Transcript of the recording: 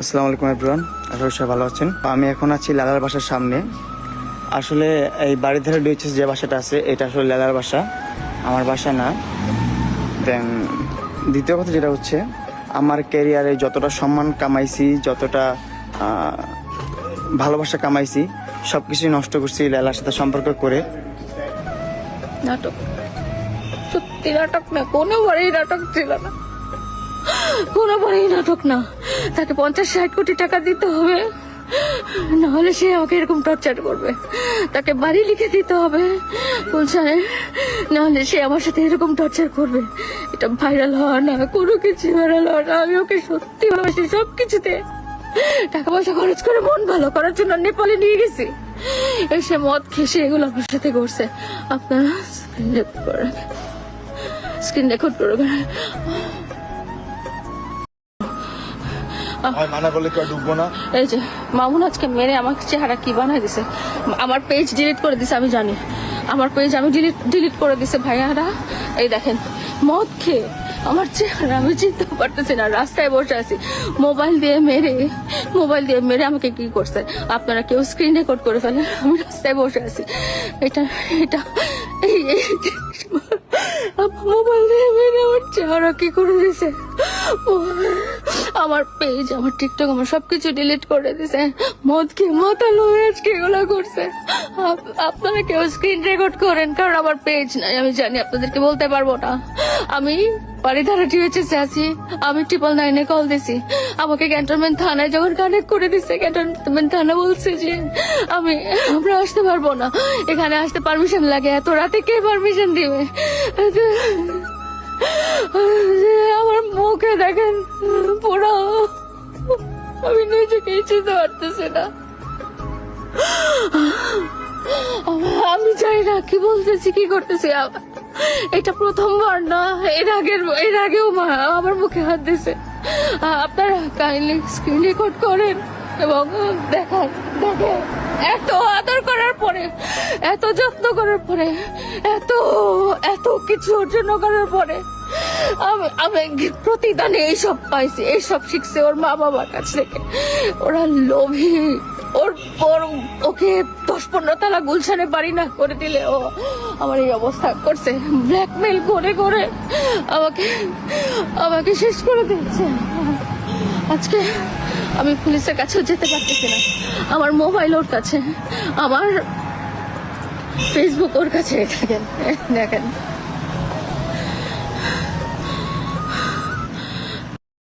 আসসালামু আলাইকুম এভরিওয়ান, আশা করি সবাই ভালো আছেন। আমি এখন আছি লালার বাসার সামনে। আসলে এই বাড়ির ধারে ডিএইচএস যে বাসাটা আছে এটা আসলে লালার বাসা, আমার বাসা না। দেন দ্বিতীয় কথা যেটা হচ্ছে, আমার ক্যারিয়ারে যতটা সম্মান কামাইছি, যতটা ভালোবাসা কামাইছি, সব কিছুই নষ্ট করছি লালার সাথে সম্পর্ক করে। নাটক, সত্যি নাটক না, কোনোবারই নাটক ছিল না, কোনোবারই নাটক না। তাকে 50-60 কোটি টাকা দিতে হবে, নাহলে সে আমাকে এরকম টর্চার করবে। তাকে বাড়ি লিখে দিতে হবে গুলশানে, নাহলে সে আমার সাথে এরকম টর্চার করবে। এটা ভাইরাল হওয়া না, কোনো কিছু ভাইরাল হওয়া না। আমি ওকে সত্যি ভালোবাসি, সব কিছুতে টাকা পয়সা খরচ করে মন ভালো করার জন্য নেপালে নিয়ে গেছি। এসে মদ খেসে এগুলো আমার সাথে করছে। আপনারা স্ক্রিন রেকর্ড করে মানা বলে কেউ ঢুকবো না। এই যে মামুন আজকে মেরে আমার চেহারা কি বানাই দিছে, আমার পেজ ডিলিট করে দিছে। আমি জানি আমার পেজ আমি ডিলিট করে দিছে ভাইয়ারা। এই দেখেন মদ খেয়ে আমার চেহারা আমি চিনতে পারতেছি না, রাস্তায় বসে আছি। মোবাইল দিয়ে মেরে আমাকে কি করছে আপনারা কেউ স্ক্রিন রেকর্ড করে ফেলেন। আমি রাস্তায় বসে আছি, এটা এটা মোবাইল দিয়ে মেরে আমার চেহারা কি করে দিছে। আমার পেজ, আমার টিকটক, আমার সবকিছু ডিলিট করে দিছে। মদ খেয়ে মাতালো আজকে এগুলো করছে। আপনারা কেউ স্ক্রিন রেকর্ড করেন, কারণ আমার পেজ নাই। আমি জানি আপনাদেরকে বলতে পারবো না। আমি বাড়িধারা টিএইচএসে আছি, আমি 999 কল দিছি। আমাকে ক্যান্টনমেন্ট থানায় যখন কানেক্ট করে দিচ্ছে, ক্যান্টনমেন্ট থানা বলছে যে আমরা আসতে পারবো না, এখানে আসতে পারমিশন লাগে। এত রাতে কে পারমিশন দিবে? আমার মুখে দেখেন পুরো, আমি নিজেকে চিনতে পারতেছি না। আমি জানি না কি বলতেছি, কি করতেছি। এটা প্রথমবার না, এর আগেও আমার মুখে হাত দিছে। আপনারা কাইন্ডলি স্ক্রিন রেকর্ড করেন এবং দেখেন এত আদর করার পরে, এত যত্ন করার পরে, এত এত কিছু অর্জন করার পরে আমি প্রতিদানে এইসব পাইছি, এইসব শিখছে ওর মা বাবার কাছ থেকে। ওরা লোভী, ওকে 10-15 তালা গুলশানে বাড়ি না করে দিলে ও আমার এই অবস্থা করছে। ব্ল্যাকমেল করে করে আমাকে শেষ করে দিচ্ছে। আজকে আমি পুলিশের কাছেও যেতে পারতেছি না। আমার মোবাইল ওর কাছে, আমার ফেসবুক ওর কাছে। দেখেন